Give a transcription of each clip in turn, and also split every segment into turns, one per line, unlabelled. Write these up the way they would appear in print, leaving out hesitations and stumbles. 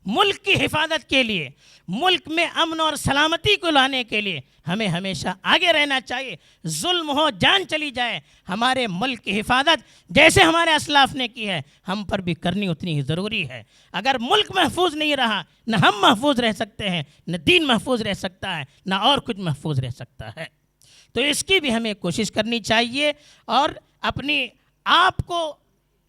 ملک کی حفاظت کے لیے، ملک میں امن اور سلامتی کو لانے کے لیے ہمیں ہمیشہ آگے رہنا چاہیے۔ ظلم ہو، جان چلی جائے، ہمارے ملک کی حفاظت جیسے ہمارے اسلاف نے کی ہے ہم پر بھی کرنی اتنی ہی ضروری ہے۔ اگر ملک محفوظ نہیں رہا، نہ ہم محفوظ رہ سکتے ہیں، نہ دین محفوظ رہ سکتا ہے، نہ اور کچھ محفوظ رہ سکتا ہے۔ تو اس کی بھی ہمیں کوشش کرنی چاہیے اور اپنی آپ کو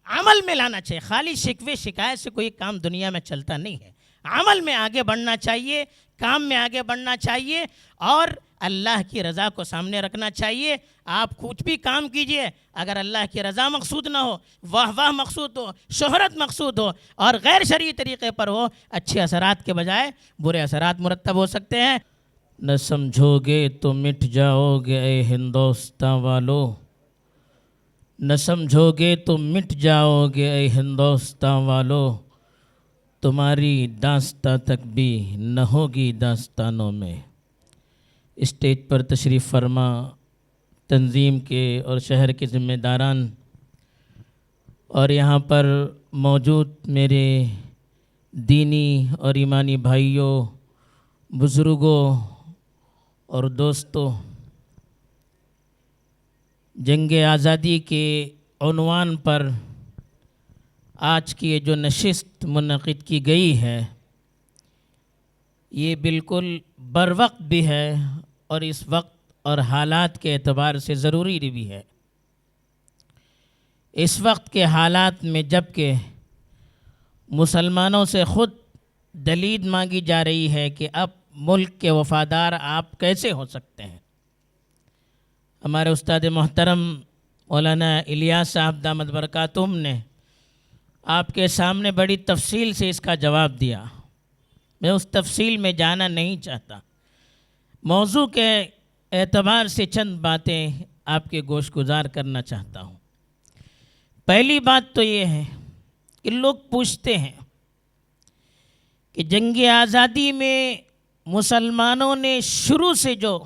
عمل میں لانا چاہیے۔ خالی شکوے شکایت سے کوئی کام دنیا میں چلتا نہیں ہے۔ عمل میں آگے بڑھنا چاہیے، کام میں آگے بڑھنا چاہیے اور اللہ کی رضا کو سامنے رکھنا چاہیے۔ آپ کچھ بھی کام کیجئے، اگر اللہ کی رضا مقصود نہ ہو، واہ واہ مقصود ہو، شہرت مقصود ہو اور غیر شرعی طریقے پر ہو، اچھے اثرات کے بجائے برے اثرات مرتب ہو سکتے ہیں۔
نہ سمجھو گے تو مٹ جاؤ گے اے ہندوستان والو، نہ سمجھو گے تو مٹ جاؤ گے اے ہندوستان والو، تمہاری داستان تک بھی نہ ہوگی داستانوں میں۔ اسٹیج پر تشریف فرما تنظیم کے اور شہر کے ذمہ داران اور یہاں پر موجود میرے دینی اور ایمانی بھائیوں، بزرگوں اور دوستوں، جنگ آزادی کے عنوان پر آج کی یہ جو نشست منعقد کی گئی ہے یہ بالکل بروقت بھی ہے اور اس وقت اور حالات کے اعتبار سے ضروری بھی ہے۔ اس وقت کے حالات میں جب کہ مسلمانوں سے خود دلیل مانگی جا رہی ہے کہ اب ملک کے وفادار آپ کیسے ہو سکتے ہیں، ہمارے استاد محترم مولانا الیاس صاحب دامت برکاتہم نے آپ کے سامنے بڑی تفصیل سے اس کا جواب دیا۔ میں اس تفصیل میں جانا نہیں چاہتا، موضوع کے اعتبار سے چند باتیں آپ کے گوش گزار کرنا چاہتا ہوں۔ پہلی بات تو یہ ہے کہ لوگ پوچھتے ہیں کہ جنگ آزادی میں مسلمانوں نے شروع سے جو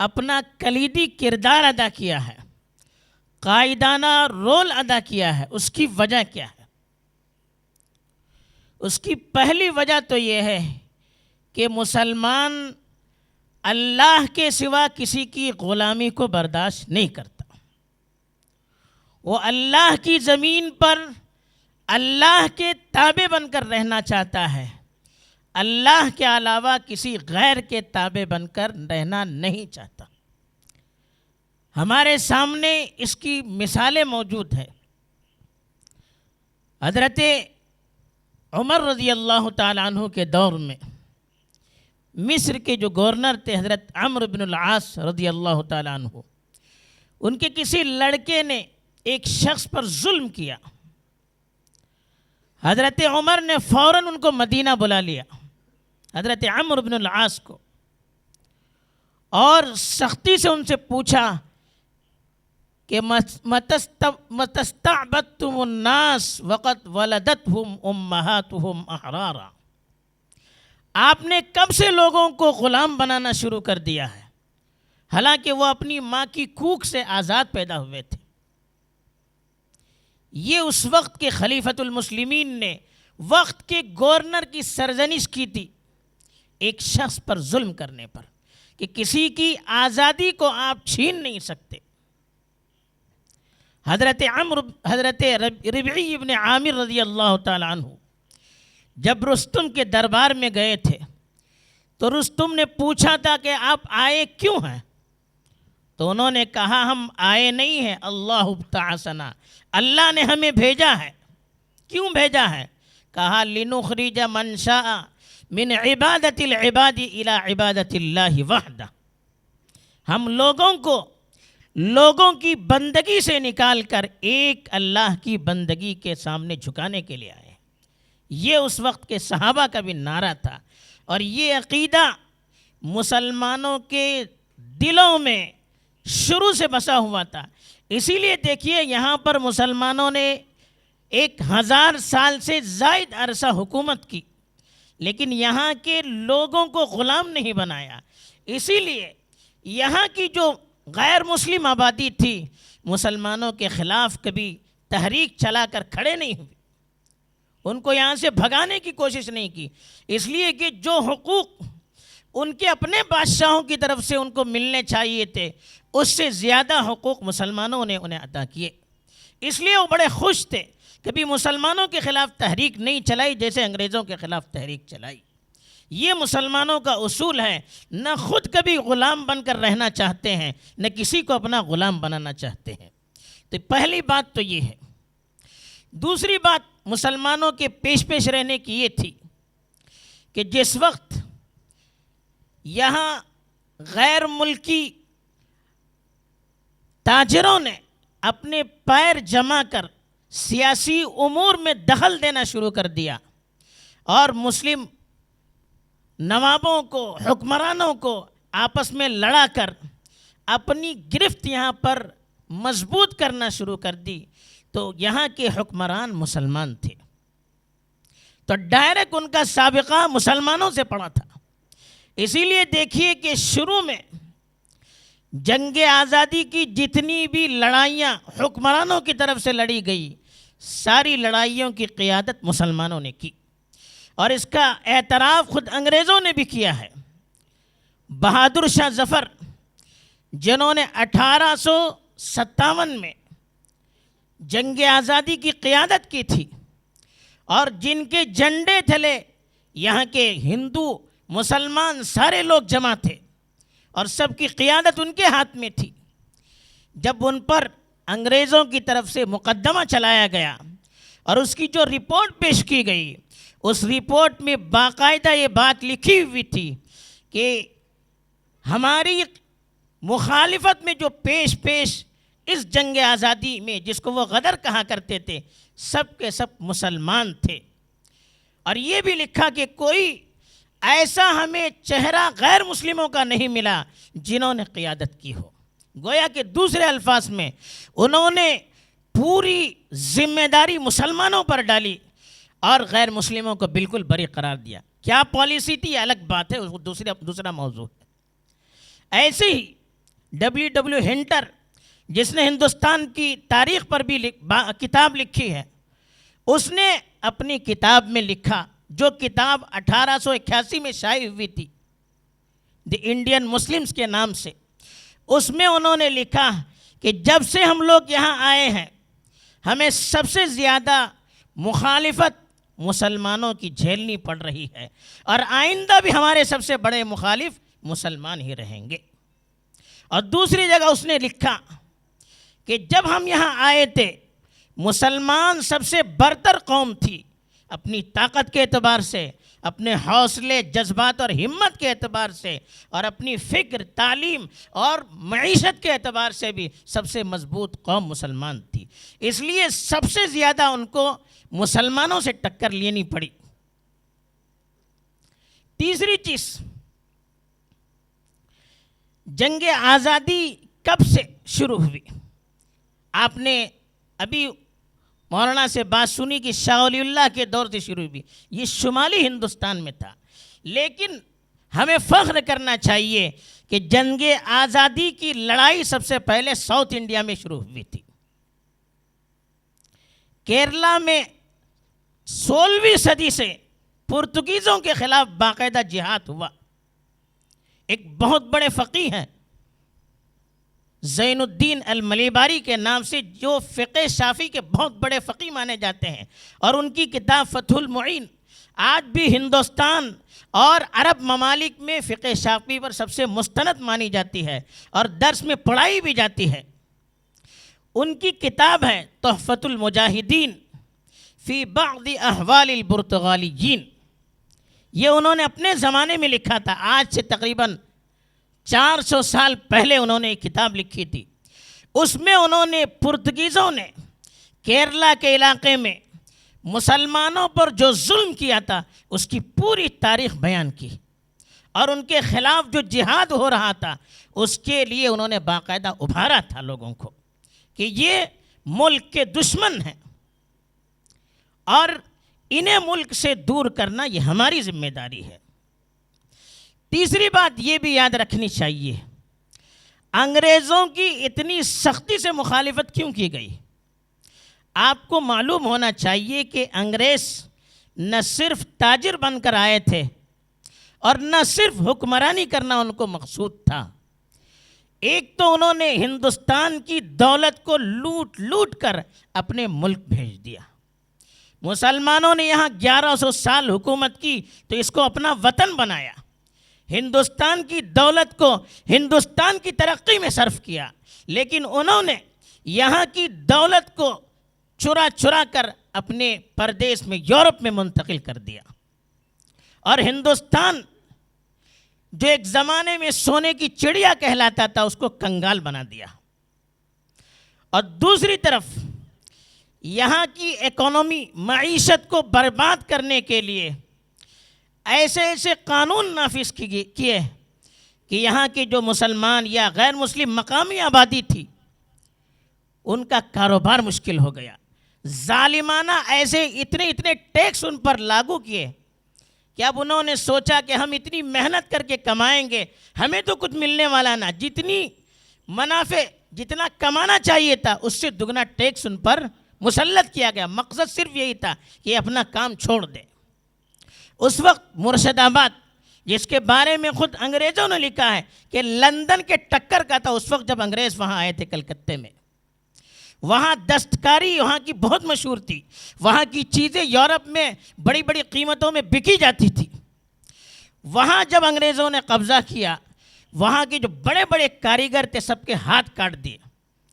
اپنا کلیدی کردار ادا کیا ہے، قائدانہ رول ادا کیا ہے، اس کی وجہ کیا ہے؟ اس کی پہلی وجہ تو یہ ہے کہ مسلمان اللہ کے سوا کسی کی غلامی کو برداشت نہیں کرتا۔ وہ اللہ کی زمین پر اللہ کے تابع بن کر رہنا چاہتا ہے، اللہ کے علاوہ کسی غیر کے تابع بن کر رہنا نہیں چاہتا۔ ہمارے سامنے اس کی مثالیں موجود ہیں۔ حضرت عمر رضی اللہ تعالیٰ عنہ کے دور میں مصر کے جو گورنر تھے حضرت عمرو بن العاص رضی اللہ تعالیٰ عنہ، ان کے کسی لڑکے نے ایک شخص پر ظلم کیا۔ حضرت عمر نے فوراً ان کو مدینہ بلا لیا، حضرت عمرو بن العاص کو، اور سختی سے ان سے پوچھا کہ متستعبدتم الناس وقد ولدتهم امہاتهم احرارا، آپ نے کب سے لوگوں کو غلام بنانا شروع کر دیا ہے حالانکہ وہ اپنی ماں کی کوکھ سے آزاد پیدا ہوئے تھے۔ یہ اس وقت کے خلیفۃ المسلمین نے وقت کے گورنر کی سرزنش کی تھی ایک شخص پر ظلم کرنے پر کہ کسی کی آزادی کو آپ چھین نہیں سکتے۔ حضرت ربعی ابن عامر رضی اللہ تعالیٰ عنہ جب رستم کے دربار میں گئے تھے تو رستم نے پوچھا تھا کہ آپ آئے کیوں ہیں؟ تو انہوں نے کہا ہم آئے نہیں ہیں، اللہ ابتعثنا، اللہ نے ہمیں بھیجا ہے۔ کیوں بھیجا ہے؟ کہا لنخرج من شاء من عبادت العباد الى عبادت اللہ وحدہ، ہم لوگوں کی بندگی سے نکال کر ایک اللہ کی بندگی کے سامنے جھکانے کے لیے آئے۔ یہ اس وقت کے صحابہ کا بھی نعرہ تھا اور یہ عقیدہ مسلمانوں کے دلوں میں شروع سے بسا ہوا تھا۔ اسی لیے دیکھیے یہاں پر مسلمانوں نے 1000 سال سے زائد عرصہ حکومت کی لیکن یہاں کے لوگوں کو غلام نہیں بنایا۔ اسی لیے یہاں کی جو غیر مسلم آبادی تھی مسلمانوں کے خلاف کبھی تحریک چلا کر کھڑے نہیں ہوئی، ان کو یہاں سے بھگانے کی کوشش نہیں کی، اس لیے کہ جو حقوق ان کے اپنے بادشاہوں کی طرف سے ان کو ملنے چاہیے تھے اس سے زیادہ حقوق مسلمانوں نے انہیں عطا کیے، اس لیے وہ بڑے خوش تھے۔ کبھی مسلمانوں کے خلاف تحریک نہیں چلائی جیسے انگریزوں کے خلاف تحریک چلائی۔ یہ مسلمانوں کا اصول ہے، نہ خود کبھی غلام بن کر رہنا چاہتے ہیں نہ کسی کو اپنا غلام بنانا چاہتے ہیں۔ تو پہلی بات تو یہ ہے۔ دوسری بات مسلمانوں کے پیش رہنے کی یہ تھی کہ جس وقت یہاں غیر ملکی تاجروں نے اپنے پیر جما کر سیاسی امور میں دخل دینا شروع کر دیا اور مسلم نوابوں کو، حکمرانوں کو آپس میں لڑا کر اپنی گرفت یہاں پر مضبوط کرنا شروع کر دی، تو یہاں کے حکمران مسلمان تھے، تو ڈائریکٹ ان کا سابقہ مسلمانوں سے پڑا تھا۔ اسی لیے دیکھیے کہ شروع میں جنگ آزادی کی جتنی بھی لڑائیاں حکمرانوں کی طرف سے لڑی گئی، ساری لڑائیوں کی قیادت مسلمانوں نے کی، اور اس کا اعتراف خود انگریزوں نے بھی کیا ہے۔ بہادر شاہ ظفر جنہوں نے 1857 میں جنگ آزادی کی قیادت کی تھی اور جن کے جھنڈے تلے یہاں کے ہندو مسلمان سارے لوگ جمع تھے اور سب کی قیادت ان کے ہاتھ میں تھی، جب ان پر انگریزوں کی طرف سے مقدمہ چلایا گیا اور اس کی جو رپورٹ پیش کی گئی، اس رپورٹ میں باقاعدہ یہ بات لکھی ہوئی تھی کہ ہماری مخالفت میں جو پیش اس جنگ آزادی میں جس کو وہ غدر کہا کرتے تھے، سب کے سب مسلمان تھے، اور یہ بھی لکھا کہ کوئی ایسا ہمیں چہرہ غیر مسلموں کا نہیں ملا جنہوں نے قیادت کی ہو۔ گویا کہ دوسرے الفاظ میں انہوں نے پوری ذمہ داری مسلمانوں پر ڈالی اور غیر مسلموں کو بالکل بری قرار دیا۔ کیا پالیسی تھی الگ بات ہے، وہ دوسرا موضوع ہے۔ ایسے ہی ڈبلیو ہنٹر جس نے ہندوستان کی تاریخ پر بھی کتاب لکھی ہے، اس نے اپنی کتاب میں لکھا، جو کتاب 1881 میں شائع ہوئی تھی، دی انڈین مسلمز کے نام سے، اس میں انہوں نے لکھا کہ جب سے ہم لوگ یہاں آئے ہیں ہمیں سب سے زیادہ مخالفت مسلمانوں کی جھیلنی پڑ رہی ہے، اور آئندہ بھی ہمارے سب سے بڑے مخالف مسلمان ہی رہیں گے۔ اور دوسری جگہ اس نے لکھا کہ جب ہم یہاں آئے تھے مسلمان سب سے برتر قوم تھی، اپنی طاقت کے اعتبار سے، اپنے حوصلے، جذبات اور ہمت کے اعتبار سے، اور اپنی فکر، تعلیم اور معیشت کے اعتبار سے بھی سب سے مضبوط قوم مسلمان تھی، اس لیے سب سے زیادہ ان کو مسلمانوں سے ٹکر لینی پڑی۔ تیسری چیز، جنگ آزادی کب سے شروع ہوئی؟ آپ نے ابھی مولانا سے بات سنی کہ شاہ ولی اللہ کے دور سے شروع ہوئی، یہ شمالی ہندوستان میں تھا، لیکن ہمیں فخر کرنا چاہیے کہ جنگ آزادی کی لڑائی سب سے پہلے ساؤتھ انڈیا میں شروع ہوئی تھی۔ کیرلا میں 16ویں صدی سے پرتگیزوں کے خلاف باقاعدہ جہاد ہوا۔ ایک بہت بڑے فقیہ ہیں زین الدین الملیباری کے نام سے، جو فقہ شافعی کے بہت بڑے فقیہ مانے جاتے ہیں، اور ان کی کتاب فتح المعین آج بھی ہندوستان اور عرب ممالک میں فقہ شافعی پر سب سے مستند مانی جاتی ہے اور درس میں پڑھائی بھی جاتی ہے۔ ان کی کتاب ہے تحفۃ المجاہدین فی بعض احوال البرتغالیین، یہ انہوں نے اپنے زمانے میں لکھا تھا، آج سے تقریباً 400 سال پہلے انہوں نے ایک کتاب لکھی تھی۔ اس میں انہوں نے پرتگیزوں نے کیرلا کے علاقے میں مسلمانوں پر جو ظلم کیا تھا اس کی پوری تاریخ بیان کی، اور ان کے خلاف جو جہاد ہو رہا تھا اس کے لیے انہوں نے باقاعدہ ابھارا تھا لوگوں کو کہ یہ ملک کے دشمن ہیں اور انہیں ملک سے دور کرنا یہ ہماری ذمہ داری ہے۔ تیسری بات یہ بھی یاد رکھنی چاہیے، انگریزوں کی اتنی سختی سے مخالفت کیوں کی گئی؟ آپ کو معلوم ہونا چاہیے کہ انگریز نہ صرف تاجر بن کر آئے تھے اور نہ صرف حکمرانی کرنا ان کو مقصود تھا، ایک تو انہوں نے ہندوستان کی دولت کو لوٹ لوٹ کر اپنے ملک بھیج دیا۔ مسلمانوں نے یہاں 1100 سال حکومت کی تو اس کو اپنا وطن بنایا، ہندوستان کی دولت کو ہندوستان کی ترقی میں صرف کیا، لیکن انہوں نے یہاں کی دولت کو چرا چرا کر اپنے پردیس میں یورپ میں منتقل کر دیا، اور ہندوستان جو ایک زمانے میں سونے کی چڑیا کہلاتا تھا اس کو کنگال بنا دیا۔ اور دوسری طرف یہاں کی اکانومی معیشت کو برباد کرنے کے لیے ایسے ایسے قانون نافذ کیے کہ یہاں کے جو مسلمان یا غیر مسلم مقامی آبادی تھی ان کا کاروبار مشکل ہو گیا۔ ظالمانہ ایسے اتنے ٹیکس ان پر لاگو کیے کہ اب انہوں نے سوچا کہ ہم اتنی محنت کر کے کمائیں گے، ہمیں تو کچھ ملنے والا نہ، جتنی منافع جتنا کمانا چاہیے تھا اس سے دگنا ٹیکس ان پر مسلط کیا گیا۔ مقصد صرف یہی تھا کہ یہ اپنا کام چھوڑ دیں۔ اس وقت مرشد آباد، جس کے بارے میں خود انگریزوں نے لکھا ہے کہ لندن کے ٹکر کا تھا اس وقت جب انگریز وہاں آئے تھے کلکتے میں، وہاں دستکاری وہاں کی بہت مشہور تھی، وہاں کی چیزیں یورپ میں بڑی بڑی قیمتوں میں بکی جاتی تھی۔ وہاں جب انگریزوں نے قبضہ کیا، وہاں کے جو بڑے بڑے کاریگر تھے سب کے ہاتھ کاٹ دیے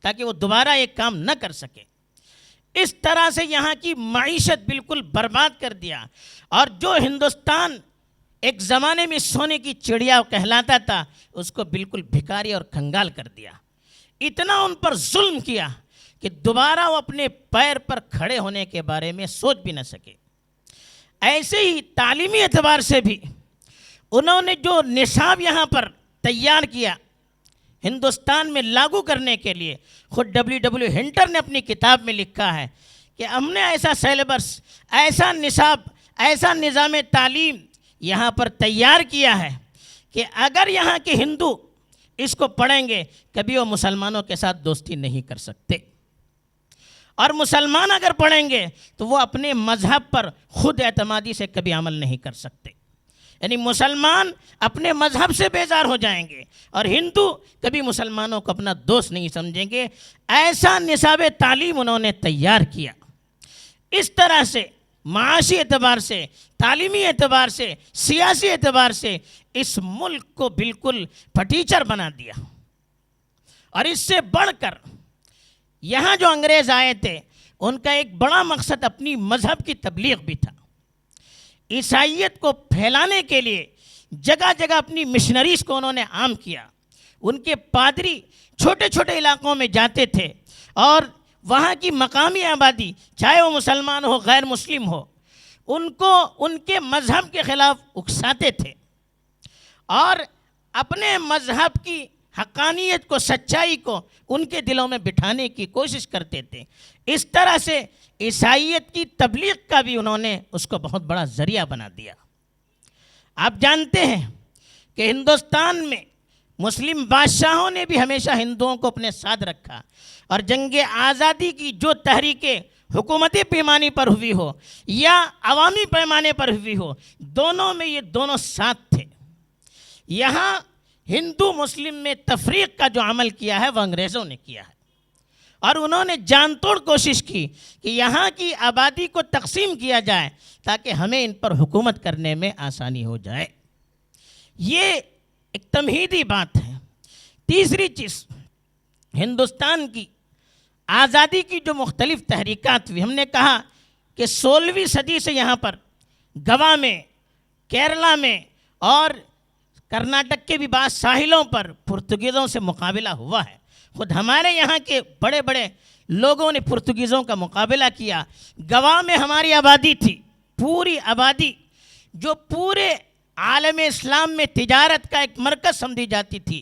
تاکہ وہ دوبارہ یہ کام نہ کر سکے۔ اس طرح سے یہاں کی معیشت بالکل برباد کر دیا، اور جو ہندوستان ایک زمانے میں سونے کی چڑیا کہلاتا تھا اس کو بالکل بھکاری اور کنگال کر دیا۔ اتنا ان پر ظلم کیا کہ دوبارہ وہ اپنے پیر پر کھڑے ہونے کے بارے میں سوچ بھی نہ سکے۔ ایسے ہی تعلیمی اعتبار سے بھی انہوں نے جو نصاب یہاں پر تیار کیا ہندوستان میں لاگو کرنے کے لیے، خود ڈبلیو ہنٹر نے اپنی کتاب میں لکھا ہے کہ ہم نے ایسا سیلیبس، ایسا نصاب، ایسا نظام تعلیم یہاں پر تیار کیا ہے کہ اگر یہاں کے ہندو اس کو پڑھیں گے کبھی وہ مسلمانوں کے ساتھ دوستی نہیں کر سکتے، اور مسلمان اگر پڑھیں گے تو وہ اپنے مذہب پر خود اعتمادی سے کبھی عمل نہیں کر سکتے۔ یعنی مسلمان اپنے مذہب سے بیزار ہو جائیں گے اور ہندو کبھی مسلمانوں کو اپنا دوست نہیں سمجھیں گے۔ ایسا نصاب تعلیم انہوں نے تیار کیا۔ اس طرح سے معاشی اعتبار سے، تعلیمی اعتبار سے، سیاسی اعتبار سے اس ملک کو بالکل پھٹیچر بنا دیا۔ اور اس سے بڑھ کر یہاں جو انگریز آئے تھے ان کا ایک بڑا مقصد اپنی مذہب کی تبلیغ بھی تھا۔ عیسائیت کو پھیلانے کے لیے جگہ جگہ اپنی مشنریز کو انہوں نے عام کیا۔ ان کے پادری چھوٹے چھوٹے علاقوں میں جاتے تھے اور وہاں کی مقامی آبادی، چاہے وہ مسلمان ہو غیر مسلم ہو، ان کو ان کے مذہب کے خلاف اکساتے تھے اور اپنے مذہب کی حقانیت کو، سچائی کو ان کے دلوں میں بٹھانے کی کوشش کرتے تھے۔ اس طرح سے عیسائیت کی تبلیغ کا بھی انہوں نے اس کو بہت بڑا ذریعہ بنا دیا۔ آپ جانتے ہیں کہ ہندوستان میں مسلم بادشاہوں نے بھی ہمیشہ ہندوؤں کو اپنے ساتھ رکھا، اور جنگ آزادی کی جو تحریکیں حکومتی پیمانے پر ہوئی ہو یا عوامی پیمانے پر ہوئی ہو، دونوں میں یہ دونوں ساتھ تھے۔ یہاں ہندو مسلم میں تفریق کا جو عمل کیا ہے وہ انگریزوں نے کیا ہے، اور انہوں نے جان توڑ کوشش کی کہ یہاں کی آبادی کو تقسیم کیا جائے تاکہ ہمیں ان پر حکومت کرنے میں آسانی ہو جائے۔ یہ ایک تمہیدی بات ہے۔ تیسری چیز، ہندوستان کی آزادی کی جو مختلف تحریکات ہوئی، ہم نے کہا کہ 16ویں صدی سے یہاں پر گوا میں، کیرلا میں اور کرناٹک کے بھی بعض ساحلوں پر پرتگیزوں سے مقابلہ ہوا ہے۔ خود ہمارے یہاں کے بڑے بڑے لوگوں نے پرتگیزوں کا مقابلہ کیا۔ گوا میں ہماری آبادی تھی، پوری آبادی جو پورے عالم اسلام میں تجارت کا ایک مرکز سمجھی جاتی تھی۔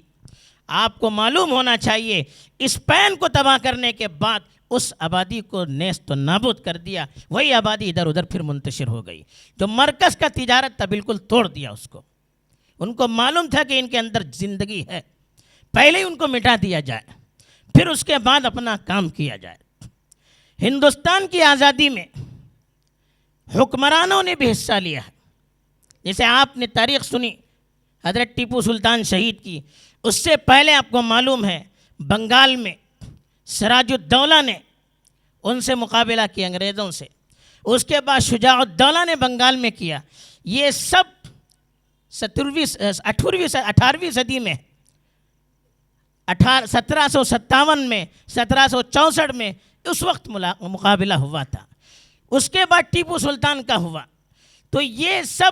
آپ کو معلوم ہونا چاہیے اسپین کو تباہ کرنے کے بعد اس آبادی کو نیست و نابود کر دیا، وہی آبادی ادھر ادھر پھر منتشر ہو گئی۔ جو مرکز کا تجارت تھا بالکل توڑ دیا اس کو۔ ان کو معلوم تھا کہ ان کے اندر زندگی ہے، پہلے ہی ان کو مٹا دیا جائے، پھر اس کے بعد اپنا کام کیا جائے۔ ہندوستان کی آزادی میں حکمرانوں نے بھی حصہ لیا ہے. جیسے آپ نے تاریخ سنی حضرت ٹیپو سلطان شہید کی، اس سے پہلے آپ کو معلوم ہے بنگال میں سراج الدولہ نے ان سے مقابلہ کیا انگریزوں سے، اس کے بعد شجاع الدولہ نے بنگال میں کیا. یہ سب 18ویں صدی میں 1757 میں 1764 میں اس وقت مقابلہ ہوا تھا. اس کے بعد ٹیپو سلطان کا ہوا. تو یہ سب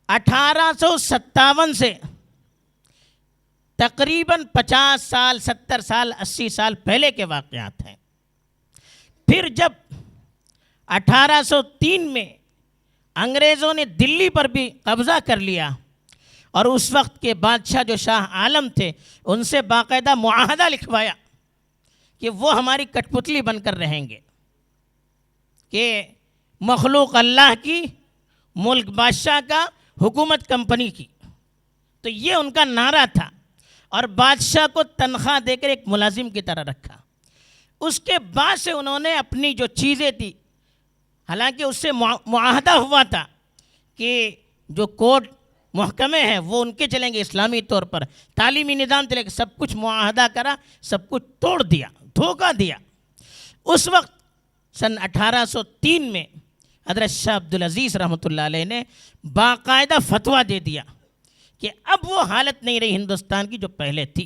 1857 سے تقریباً 50 سال 70 سال 80 سال پہلے کے واقعات ہیں. پھر جب 1803 میں انگریزوں نے دلی پر بھی قبضہ کر لیا اور اس وقت کے بادشاہ جو شاہ عالم تھے ان سے باقاعدہ معاہدہ لکھوایا کہ وہ ہماری کٹ پتلی بن کر رہیں گے، کہ مخلوق اللہ کی، ملک بادشاہ کا، حکومت کمپنی کی. تو یہ ان کا نعرہ تھا اور بادشاہ کو تنخواہ دے کر ایک ملازم کی طرح رکھا. اس کے بعد سے انہوں نے اپنی جو چیزیں تھی، حالانکہ اس سے معاہدہ ہوا تھا کہ جو کوڈ محکمے ہیں وہ ان کے چلیں گے اسلامی طور پر، تعلیمی نظام چلے گا، سب کچھ معاہدہ کرا، سب کچھ توڑ دیا، دھوکہ دیا. اس وقت سن 1803 میں حضرت شاہ عبدالعزیز رحمۃ اللہ علیہ نے باقاعدہ فتویٰ دے دیا کہ اب وہ حالت نہیں رہی ہندوستان کی جو پہلے تھی.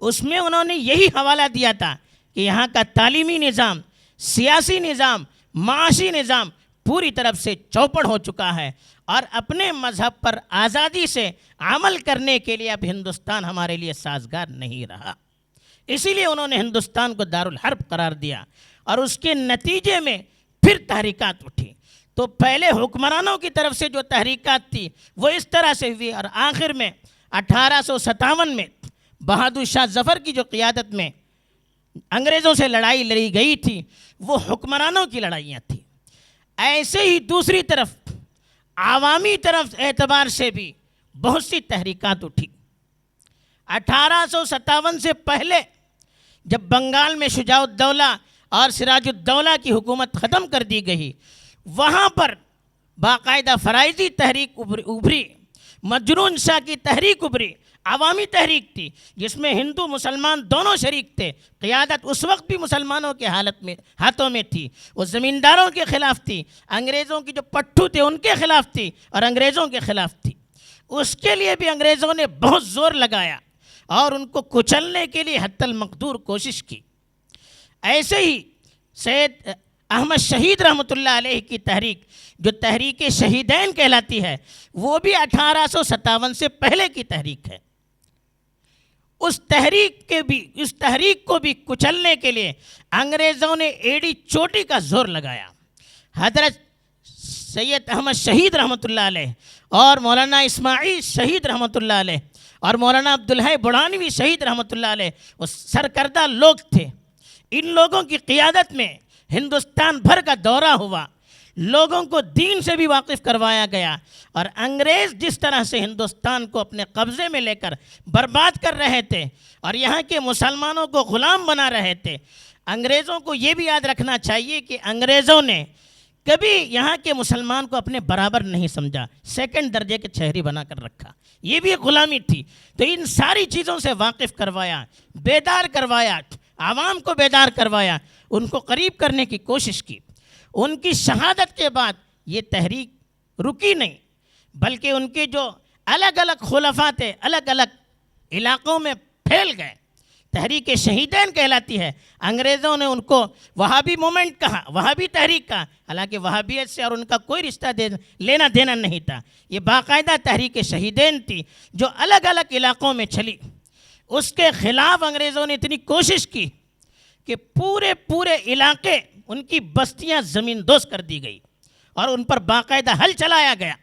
اس میں انہوں نے یہی حوالہ دیا تھا کہ یہاں کا تعلیمی نظام، سیاسی نظام، معاشی نظام پوری طرف سے چوپڑ ہو چکا ہے اور اپنے مذہب پر آزادی سے عمل کرنے کے لیے اب ہندوستان ہمارے لیے سازگار نہیں رہا. اسی لیے انہوں نے ہندوستان کو دارالحرب قرار دیا اور اس کے نتیجے میں پھر تحریکات اٹھی. تو پہلے حکمرانوں کی طرف سے جو تحریکات تھی وہ اس طرح سے ہوئی اور آخر میں 1857 میں بہادر شاہ ظفر کی جو قیادت میں انگریزوں سے لڑائی لڑی گئی تھی وہ حکمرانوں کی لڑائیاں تھیں. ایسے ہی دوسری طرف عوامی طرف اعتبار سے بھی بہت سی تحریکات اٹھی. 1857 سے پہلے جب بنگال میں شجاع الدولہ اور سراج الدولہ کی حکومت ختم کر دی گئی، وہاں پر باقاعدہ فرائضی تحریک ابھری، مجنون شاہ کی تحریک ابھری، عوامی تحریک تھی جس میں ہندو مسلمان دونوں شریک تھے. قیادت اس وقت بھی مسلمانوں کے ہاتھوں میں تھی، وہ زمینداروں کے خلاف تھی، انگریزوں کی جو پٹھو تھے ان کے خلاف تھی اور انگریزوں کے خلاف تھی. اس کے لیے بھی انگریزوں نے بہت زور لگایا اور ان کو کچلنے کے لیے حتی المقدور کوشش کی. ایسے ہی سید احمد شہید رحمۃ اللہ علیہ کی تحریک جو تحریک شہیدین کہلاتی ہے وہ بھی 1857 سے پہلے کی تحریک ہے. اس تحریک کو بھی کچلنے کے لیے انگریزوں نے ایڑی چوٹی کا زور لگایا. حضرت سید احمد شہید رحمۃ اللہ علیہ اور مولانا اسماعیل شہید رحمۃ اللہ علیہ اور مولانا عبدالحی بڑانوی شہید رحمۃ اللہ علیہ وہ سرکردہ لوگ تھے. ان لوگوں کی قیادت میں ہندوستان بھر کا دورہ ہوا، لوگوں کو دین سے بھی واقف کروایا گیا اور انگریز جس طرح سے ہندوستان کو اپنے قبضے میں لے کر برباد کر رہے تھے اور یہاں کے مسلمانوں کو غلام بنا رہے تھے. انگریزوں کو یہ بھی یاد رکھنا چاہیے کہ انگریزوں نے کبھی یہاں کے مسلمان کو اپنے برابر نہیں سمجھا، سیکنڈ درجے کے شہری بنا کر رکھا، یہ بھی ایک غلامی تھی. تو ان ساری چیزوں سے واقف کروایا، بیدار کروایا، عوام کو بیدار کروایا، ان کو قریب کرنے کی کوشش کی. ان کی شہادت کے بعد یہ تحریک رکی نہیں بلکہ ان کے جو الگ الگ خلفاء تھے الگ الگ علاقوں میں پھیل گئے. تحریک شہیدین کہلاتی ہے. انگریزوں نے ان کو وہابی مومنٹ کہا، وہابی تحریک کہا، حالانکہ وہابیت سے اور ان کا کوئی رشتہ لینا دینا نہیں تھا. یہ باقاعدہ تحریک شہیدین تھی جو الگ الگ علاقوں میں چلی. اس کے خلاف انگریزوں نے اتنی کوشش کی کہ پورے علاقے ان کی بستیاں زمین دوز کر دی گئی اور ان پر باقاعدہ حل چلایا گیا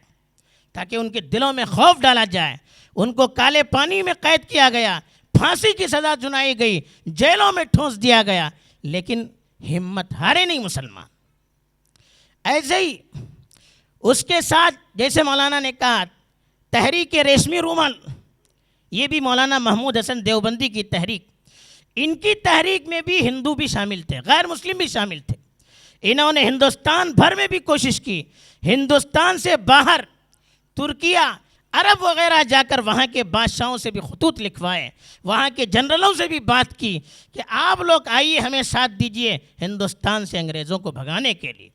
تاکہ ان کے دلوں میں خوف ڈالا جائے. ان کو کالے پانی میں قید کیا گیا، پھانسی کی سزا سنائی گئی، جیلوں میں ٹھونس دیا گیا، لیکن ہمت ہارے نہیں مسلمان. ایسے ہی اس کے ساتھ جیسے مولانا نے کہا تحریک ریشمی رومال، یہ بھی مولانا محمود حسن دیوبندی کی تحریک. ان کی تحریک میں بھی ہندو بھی شامل تھے، غیر مسلم بھی شامل تھے. انہوں نے ہندوستان بھر میں بھی کوشش کی، ہندوستان سے باہر ترکیہ، عرب وغیرہ جا کر وہاں کے بادشاہوں سے بھی خطوط لکھوائے، وہاں کے جنرلوں سے بھی بات کی کہ آپ لوگ آئیے ہمیں ساتھ دیجئے ہندوستان سے انگریزوں کو بھگانے کے لیے۔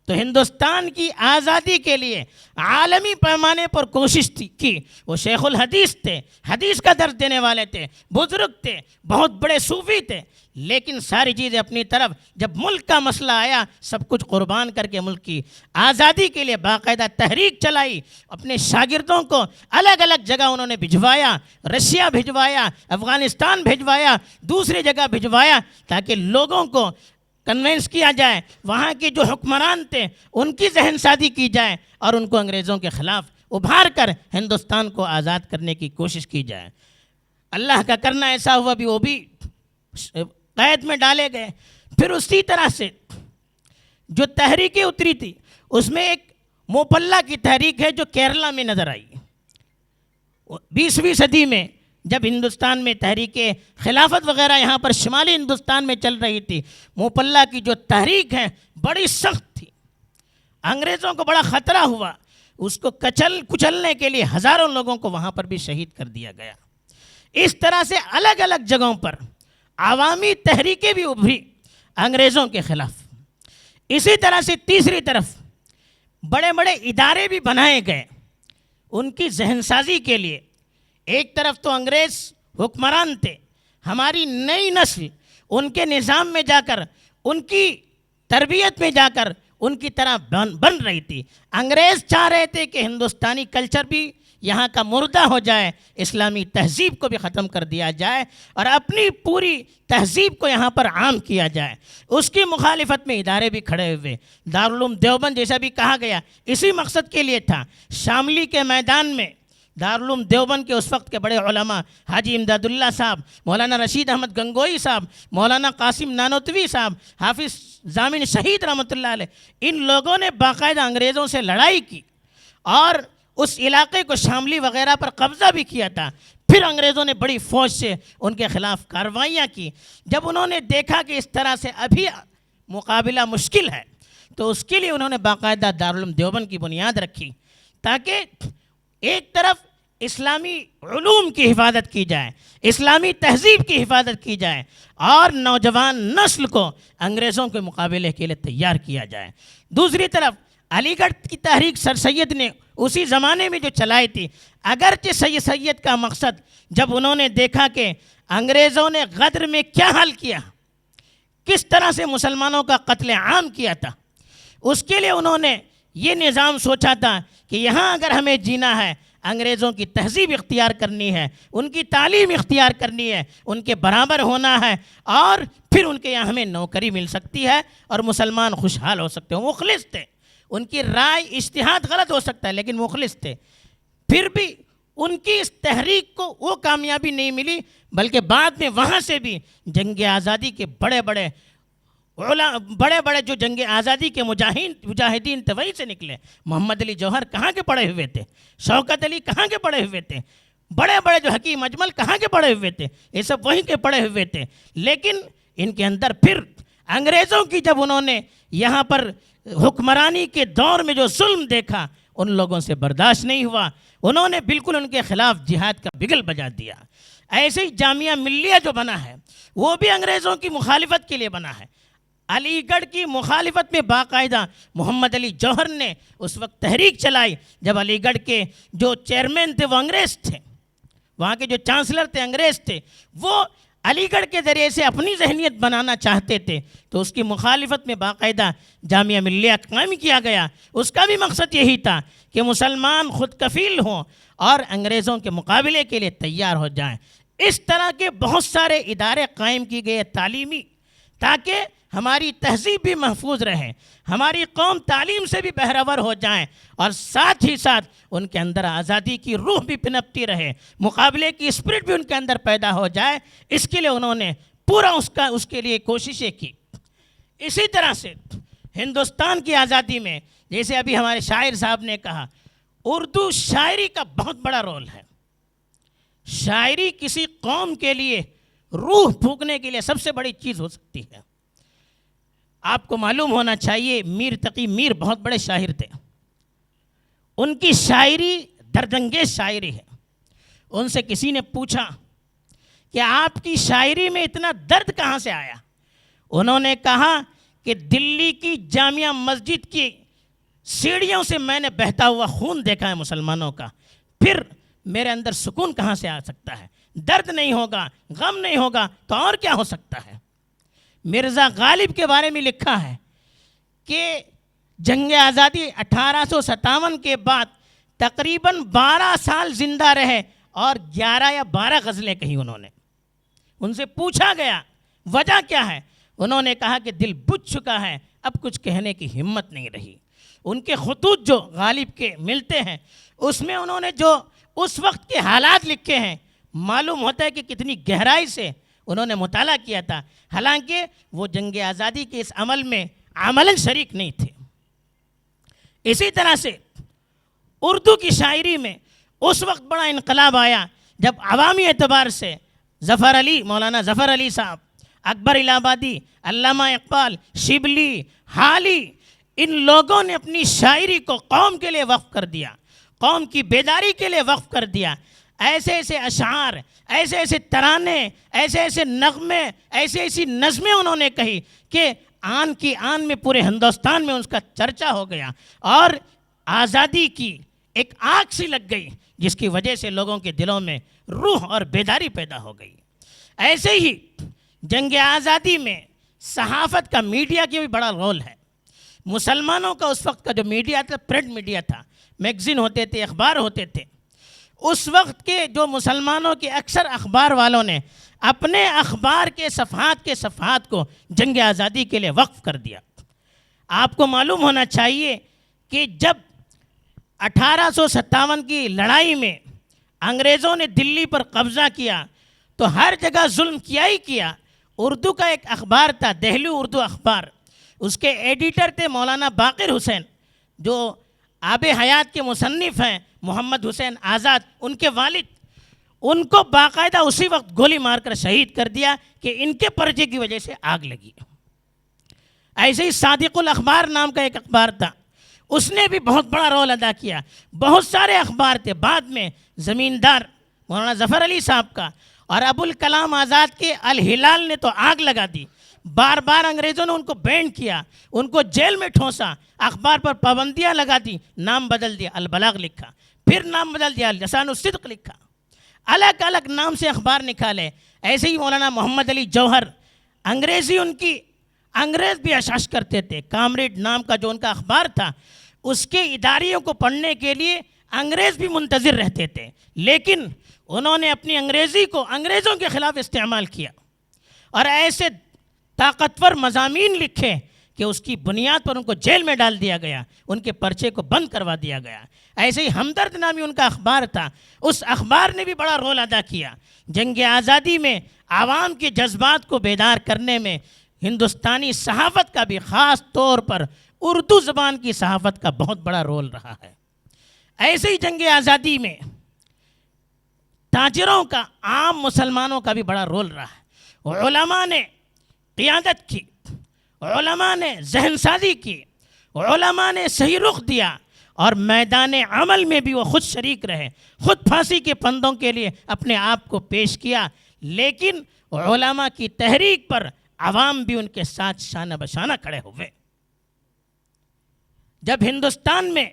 تو ہندوستان کی آزادی کے لیے عالمی پیمانے پر کوشش کی۔ وہ شیخ الحدیث تھے، حدیث کا درس دینے والے تھے، بزرگ تھے، بہت بڑے صوفی تھے، لیکن ساری چیزیں اپنی طرف، جب ملک کا مسئلہ آیا سب کچھ قربان کر کے ملک کی آزادی کے لیے باقاعدہ تحریک چلائی۔ اپنے شاگردوں کو الگ الگ جگہ انہوں نے بھجوایا، رشیا بھجوایا، افغانستان بھجوایا، دوسری جگہ بھجوایا، تاکہ لوگوں کو کنونس کیا جائے، وہاں کے جو حکمران تھے ان کی ذہن سازی کی جائے اور ان کو انگریزوں کے خلاف ابھار کر ہندوستان کو آزاد کرنے کی کوشش کی جائے۔ اللہ کا کرنا ایسا ہوا بھی، وہ بھی قید میں ڈالے گئے۔ پھر اسی طرح سے جو تحریکیں اتری تھی اس میں ایک موپلہ کی تحریک ہے جو کیرلا میں نظر آئی 20ویں صدی میں، جب ہندوستان میں تحریک خلافت وغیرہ یہاں پر شمالی ہندوستان میں چل رہی تھی۔ موپلہ کی جو تحریک ہے بڑی سخت تھی، انگریزوں کو بڑا خطرہ ہوا، اس کو کچلنے کے لیے ہزاروں لوگوں کو وہاں پر بھی شہید کر دیا گیا۔ اس طرح سے الگ الگ جگہوں پر عوامی تحریکیں بھی ابھری انگریزوں کے خلاف۔ اسی طرح سے تیسری طرف بڑے بڑے ادارے بھی بنائے گئے ان کی ذہن سازی کے لیے۔ ایک طرف تو انگریز حکمران تھے، ہماری نئی نسل ان کے نظام میں جا کر، ان کی تربیت میں جا کر ان کی طرح بن رہی تھی۔ انگریز چاہ رہے تھے کہ ہندوستانی کلچر بھی یہاں کا مردہ ہو جائے، اسلامی تہذیب کو بھی ختم کر دیا جائے اور اپنی پوری تہذیب کو یہاں پر عام کیا جائے۔ اس کی مخالفت میں ادارے بھی کھڑے ہوئے، دارالعلوم دیوبند جیسا بھی کہا گیا اسی مقصد کے لیے تھا۔ شاملی کے میدان میں دارالعلوم دیوبند کے اس وقت کے بڑے علماء حاجی امداد اللہ صاحب، مولانا رشید احمد گنگوئی صاحب، مولانا قاسم نانوتوی صاحب، حافظ ضامن شہید رحمۃ اللہ علیہ، ان لوگوں نے باقاعدہ انگریزوں سے لڑائی کی اور اس علاقے کو شاملی وغیرہ پر قبضہ بھی کیا تھا۔ پھر انگریزوں نے بڑی فوج سے ان کے خلاف کارروائیاں کی۔ جب انہوں نے دیکھا کہ اس طرح سے ابھی مقابلہ مشکل ہے تو اس کے لیے انہوں نے باقاعدہ دارالعلوم دیوبند کی بنیاد رکھی، تاکہ ایک طرف اسلامی علوم کی حفاظت کی جائے، اسلامی تہذیب کی حفاظت کی جائے اور نوجوان نسل کو انگریزوں کے مقابلے کے لیے تیار کیا جائے۔ دوسری طرف علی گڑھ کی تحریک سر سید نے اسی زمانے میں جو چلائی تھی، اگرچہ سید کا مقصد جب انہوں نے دیکھا کہ انگریزوں نے غدر میں کیا حال کیا، کس طرح سے مسلمانوں کا قتل عام کیا تھا، اس کے لیے انہوں نے یہ نظام سوچا تھا کہ یہاں اگر ہمیں جینا ہے، انگریزوں کی تہذیب اختیار کرنی ہے، ان کی تعلیم اختیار کرنی ہے، ان کے برابر ہونا ہے، اور پھر ان کے یہاں ہمیں نوکری مل سکتی ہے اور مسلمان خوشحال ہو سکتے ہیں۔ مخلص تھے، ان کی رائے اجتہاد غلط ہو سکتا ہے لیکن مخلص تھے۔ پھر بھی ان کی اس تحریک کو وہ کامیابی نہیں ملی، بلکہ بعد میں وہاں سے بھی جنگ آزادی کے بڑے بڑے جو جنگ آزادی کے مجاہدین تھے وہیں سے نکلے۔ محمد علی جوہر کہاں کے پڑھے ہوئے تھے؟ شوکت علی کہاں کے پڑھے ہوئے تھے؟ بڑے جو حکیم اجمل کہاں کے پڑھے ہوئے تھے؟ یہ سب وہیں کے پڑھے ہوئے تھے، لیکن ان کے اندر پھر انگریزوں کی جب انہوں نے یہاں پر حکمرانی کے دور میں جو ظلم دیکھا، ان لوگوں سے برداشت نہیں ہوا، انہوں نے بالکل ان کے خلاف جہاد کا بگل بجا دیا۔ ایسے ہی جامعہ ملیہ جو بنا ہے وہ بھی انگریزوں کی مخالفت کے لیے بنا ہے۔ علی گڑھ کی مخالفت میں باقاعدہ محمد علی جوہر نے اس وقت تحریک چلائی، جب علی گڑھ کے جو چیئرمین تھے وہ انگریز تھے، وہاں کے جو چانسلر تھے انگریز تھے، وہ علی گڑھ کے ذریعے سے اپنی ذہنیت بنانا چاہتے تھے، تو اس کی مخالفت میں باقاعدہ جامعہ ملیہ قائم کیا گیا۔ اس کا بھی مقصد یہی تھا کہ مسلمان خود کفیل ہوں اور انگریزوں کے مقابلے کے لیے تیار ہو جائیں۔ اس طرح کے بہت سارے ادارے قائم کی گئے تعلیمی، تاکہ ہماری تہذیب بھی محفوظ رہے، ہماری قوم تعلیم سے بھی بہرور ہو جائیں، اور ساتھ ہی ساتھ ان کے اندر آزادی کی روح بھی پنپتی رہے، مقابلے کی اسپرٹ بھی ان کے اندر پیدا ہو جائے۔ اس کے لیے انہوں نے پورا اس کے لیے کوششیں کی۔ اسی طرح سے ہندوستان کی آزادی میں، جیسے ابھی ہمارے شاعر صاحب نے کہا، اردو شاعری کا بہت بڑا رول ہے۔ شاعری کسی قوم کے لیے روح پھونکنے کے لیے سب سے بڑی چیز ہو سکتی ہے۔ آپ کو معلوم ہونا چاہیے میر تقی میر بہت بڑے شاعر تھے. ان کی شاعری دردانگیز شاعری ہے. ان سے کسی نے پوچھا کہ آپ کی شاعری میں اتنا درد کہاں سے آیا؟ انہوں نے کہا کہ دلی کی جامعہ مسجد کی سیڑھیوں سے میں نے بہتا ہوا خون دیکھا ہے مسلمانوں کا، پھر میرے اندر سکون کہاں سے آ سکتا ہے؟ درد نہیں ہوگا، غم نہیں ہوگا تو اور کیا ہو سکتا ہے؟ مرزا غالب کے بارے میں لکھا ہے کہ جنگ آزادی 1857 کے بعد تقریباً 12 سال زندہ رہے اور 11 یا 12 غزلیں کہیں انہوں نے. ان سے پوچھا گیا وجہ کیا ہے؟ انہوں نے کہا کہ دل بجھ چکا ہے، اب کچھ کہنے کی ہمت نہیں رہی. ان کے خطوط جو غالب کے ملتے ہیں اس میں انہوں نے جو اس وقت کے حالات لکھے ہیں، معلوم ہوتا ہے کہ کتنی گہرائی سے انہوں نے مطالعہ کیا تھا، حالانکہ وہ جنگ آزادی کے اس عمل میں عملاً شریک نہیں تھے. اسی طرح سے اردو کی شاعری میں اس وقت بڑا انقلاب آیا جب عوامی اعتبار سے ظفر علی، مولانا ظفر علی صاحب، اکبر الہ آبادی، علامہ اقبال، شبلی، حالی، ان لوگوں نے اپنی شاعری کو قوم کے لیے وقف کر دیا، قوم کی بیداری کے لیے وقف کر دیا. ایسے ایسے اشعار، ایسے ایسے ترانے، ایسے ایسے نغمے، ایسے ایسی نظمیں انہوں نے کہی کہ آن کی آن میں پورے ہندوستان میں اس کا چرچا ہو گیا اور آزادی کی ایک آگ سی لگ گئی جس کی وجہ سے لوگوں کے دلوں میں روح اور بیداری پیدا ہو گئی. ایسے ہی جنگ آزادی میں صحافت کا، میڈیا کی بھی بڑا رول ہے. مسلمانوں کا اس وقت کا جو میڈیا تھا پرنٹ میڈیا تھا، میگزین ہوتے تھے، اخبار ہوتے تھے. اس وقت کے جو مسلمانوں کے اکثر اخبار والوں نے اپنے اخبار کے صفحات کو جنگ آزادی کے لیے وقف کر دیا. آپ کو معلوم ہونا چاہیے کہ جب 1857 کی لڑائی میں انگریزوں نے دلی پر قبضہ کیا تو ہر جگہ ظلم کیا ہی کیا. اردو کا ایک اخبار تھا دہلی اردو اخبار، اس کے ایڈیٹر تھے مولانا باقر حسین جو آب حیات کے مصنف ہیں، محمد حسین آزاد ان کے والد. ان کو باقاعدہ اسی وقت گولی مار کر شہید کر دیا کہ ان کے پرچے کی وجہ سے آگ لگی. ایسے ہی صادق الاخبار نام کا ایک اخبار تھا، اس نے بھی بہت بڑا رول ادا کیا. بہت سارے اخبار تھے. بعد میں زمیندار مولانا ظفر علی صاحب کا اور ابوالکلام آزاد کے الہلال نے تو آگ لگا دی. بار بار انگریزوں نے ان کو بین کیا، ان کو جیل میں ٹھونسا، اخبار پر پابندیاں لگا دی، نام بدل دیا، البلاغ لکھا، پھر نام بدل دیا، لسان الصدق لکھا، الگ الگ نام سے اخبار نکالے. ایسے ہی مولانا محمد علی جوہر، انگریز بھی اشاش کرتے تھے. کامریڈ نام کا جو ان کا اخبار تھا، اس کے اداریوں کو پڑھنے کے لیے انگریز بھی منتظر رہتے تھے، لیکن انہوں نے اپنی انگریزی کو انگریزوں کے خلاف استعمال کیا اور ایسے طاقتور مضامین لکھے کہ اس کی بنیاد پر ان کو جیل میں ڈال دیا گیا، ان کے پرچے کو بند کروا دیا گیا. ایسے ہی ہمدرد نامی ان کا اخبار تھا، اس اخبار نے بھی بڑا رول ادا کیا. جنگ آزادی میں عوام کے جذبات کو بیدار کرنے میں ہندوستانی صحافت کا بھی، خاص طور پر اردو زبان کی صحافت کا بہت بڑا رول رہا ہے. ایسے ہی جنگ آزادی میں تاجروں کا، عام مسلمانوں کا بھی بڑا رول رہا ہے. علماء نے قیادت کی، علماء نے ذہن سازی کی، علماء نے صحیح رخ دیا اور میدان عمل میں بھی وہ خود شریک رہے، خود پھانسی کے پندوں کے لیے اپنے آپ کو پیش کیا. لیکن علماء کی تحریک پر عوام بھی ان کے ساتھ شانہ بشانہ کھڑے ہوئے. جب ہندوستان میں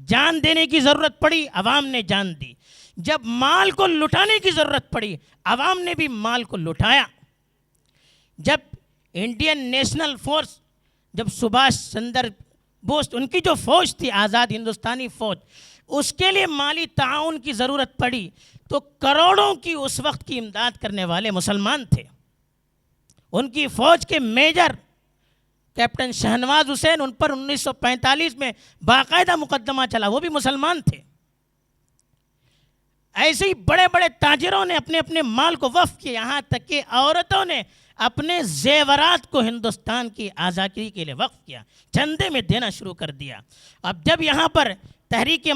جان دینے کی ضرورت پڑی، عوام نے جان دی. جب مال کو لٹانے کی ضرورت پڑی، عوام نے بھی مال کو لٹایا. جب انڈین نیشنل فورس، جب سبھاش چندر بوس ان کی جو فوج تھی آزاد ہندوستانی فوج، اس کے لیے مالی تعاون کی ضرورت پڑی تو کروڑوں کی اس وقت کی امداد کرنے والے مسلمان تھے. ان کی فوج کے میجر کیپٹن شہنواز حسین، ان پر 1945 میں باقاعدہ مقدمہ چلا، وہ بھی مسلمان تھے. ایسے ہی بڑے بڑے تاجروں نے اپنے اپنے مال کو وقف کیا، یہاں تک کہ عورتوں نے اپنے زیورات کو ہندوستان کی آزادی کے لیے وقف کیا، چندے میں دینا شروع کر دیا. اب جب یہاں پر تحریک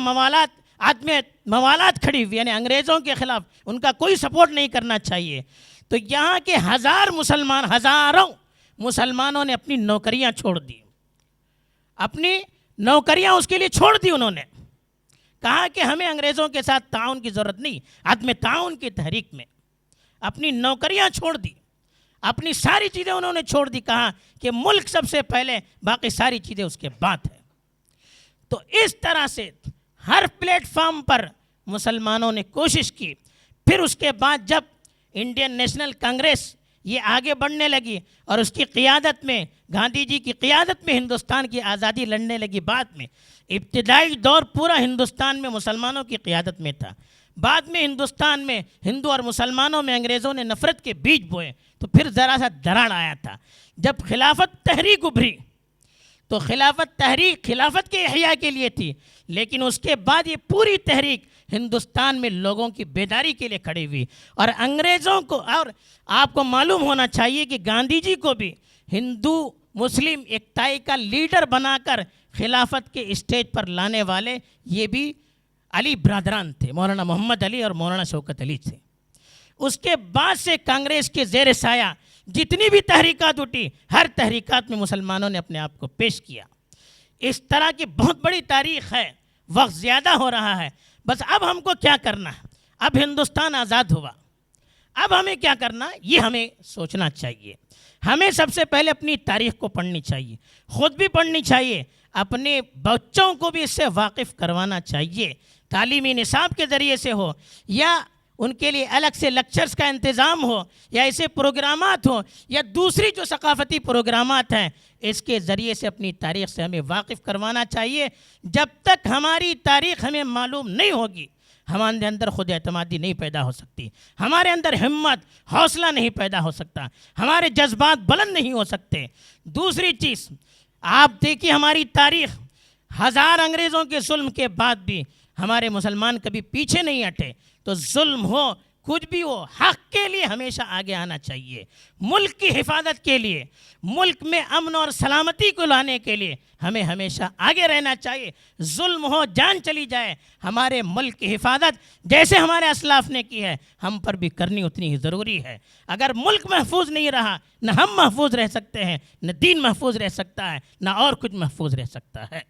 موالات کھڑی ہوئی، یعنی انگریزوں کے خلاف ان کا کوئی سپورٹ نہیں کرنا چاہیے، تو یہاں کے ہزاروں
مسلمانوں نے اپنی نوکریاں چھوڑ دی، اپنی نوکریاں اس کے لیے چھوڑ دی. انہوں نے کہا کہ ہمیں انگریزوں کے ساتھ تعاون کی ضرورت نہیں. عدم تعاون کی تحریک میں اپنی نوکریاں چھوڑ دی، اپنی ساری چیزیں انہوں نے چھوڑ دی. کہا کہ ملک سب سے پہلے، باقی ساری چیزیں اس کے بعد ہیں. تو اس طرح سے ہر پلیٹ فارم پر مسلمانوں نے کوشش کی. پھر اس کے بعد جب انڈین نیشنل کانگریس یہ آگے بڑھنے لگی اور اس کی قیادت میں، گاندھی جی کی قیادت میں ہندوستان کی آزادی لڑنے لگی. بعد میں ابتدائی دور پورا ہندوستان میں مسلمانوں کی قیادت میں تھا. بعد میں ہندوستان میں ہندو اور مسلمانوں میں انگریزوں نے نفرت کے بیج بوئے تو پھر ذرا سا دراڑ آیا تھا. جب خلافت تحریک ابھری تو خلافت تحریک خلافت کے احیاء کے لیے تھی، لیکن اس کے بعد یہ پوری تحریک ہندوستان میں لوگوں کی بیداری کے لیے کھڑی ہوئی. اور انگریزوں کو، اور آپ کو معلوم ہونا چاہیے کہ گاندھی جی کو بھی ہندو مسلم ایکتائی کا لیڈر بنا کر خلافت کے اسٹیج پر لانے والے یہ بھی علی برادران تھے، مولانا محمد علی اور مولانا شوکت علی تھے. اس کے بعد سے کانگریس کے زیر سایہ جتنی بھی تحریکات اٹھی، ہر تحریکات میں مسلمانوں نے اپنے آپ کو پیش کیا. اس طرح کی بہت بڑی تاریخ ہے. وقت زیادہ ہو رہا ہے، بس اب ہم کو کیا کرنا ہے؟ اب ہندوستان آزاد ہوا، اب ہمیں کیا کرنا؟ یہ ہمیں سوچنا چاہیے. ہمیں سب سے پہلے اپنی تاریخ کو پڑھنی چاہیے، خود بھی پڑھنی چاہیے، اپنے بچوں کو بھی اس سے واقف کروانا چاہیے. تعلیمی نصاب کے ذریعے سے ہو، یا ان کے لیے الگ سے لیکچرز کا انتظام ہو، یا ایسے پروگرامات ہوں، یا دوسری جو ثقافتی پروگرامات ہیں، اس کے ذریعے سے اپنی تاریخ سے ہمیں واقف کروانا چاہیے. جب تک ہماری تاریخ ہمیں معلوم نہیں ہوگی، ہمارے اندر خود اعتمادی نہیں پیدا ہو سکتی، ہمارے اندر ہمت حوصلہ نہیں پیدا ہو سکتا، ہمارے جذبات بلند نہیں ہو سکتے. دوسری چیز، آپ دیکھیے ہماری تاریخ، ہزار انگریزوں کے ظلم کے بعد بھی ہمارے مسلمان کبھی پیچھے نہیں ہٹے. تو ظلم ہو، کچھ بھی ہو، حق کے لیے ہمیشہ آگے آنا چاہیے. ملک کی حفاظت کے لیے، ملک میں امن اور سلامتی کو لانے کے لیے ہمیں ہمیشہ آگے رہنا چاہیے. ظلم ہو، جان چلی جائے، ہمارے ملک کی حفاظت جیسے ہمارے اسلاف نے کی ہے، ہم پر بھی کرنی اتنی ہی ضروری ہے. اگر ملک محفوظ نہیں رہا، نہ ہم محفوظ رہ سکتے ہیں، نہ دین محفوظ رہ سکتا ہے، نہ اور کچھ محفوظ رہ سکتا ہے.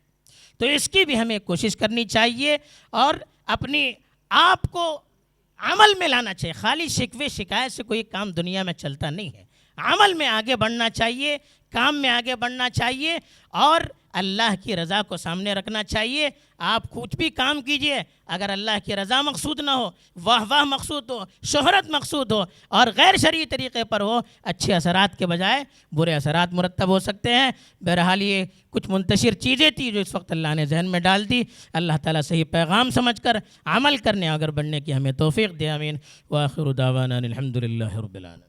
تو اس کی بھی ہمیں کوشش کرنی چاہیے اور اپنی آپ کو عمل میں لانا چاہیے. خالی شکوے شکایت سے کوئی کام دنیا میں چلتا نہیں ہے. عمل میں آگے بڑھنا چاہیے، کام میں آگے بڑھنا چاہیے اور اللہ کی رضا کو سامنے رکھنا چاہیے. آپ کچھ بھی کام کیجئے، اگر اللہ کی رضا مقصود نہ ہو، واہ واہ مقصود ہو، شہرت مقصود ہو اور غیر شرعی طریقے پر ہو، اچھے اثرات کے بجائے برے اثرات مرتب ہو سکتے ہیں. بہرحال یہ کچھ منتشر چیزیں تھیں جو اس وقت اللہ نے ذہن میں ڈال دی. اللہ تعالیٰ صحیح پیغام سمجھ کر عمل کرنے، اگر بڑھنے کی ہمیں توفیق دے. آمین. وآخر دعوانا الحمدللہ رب العالمین.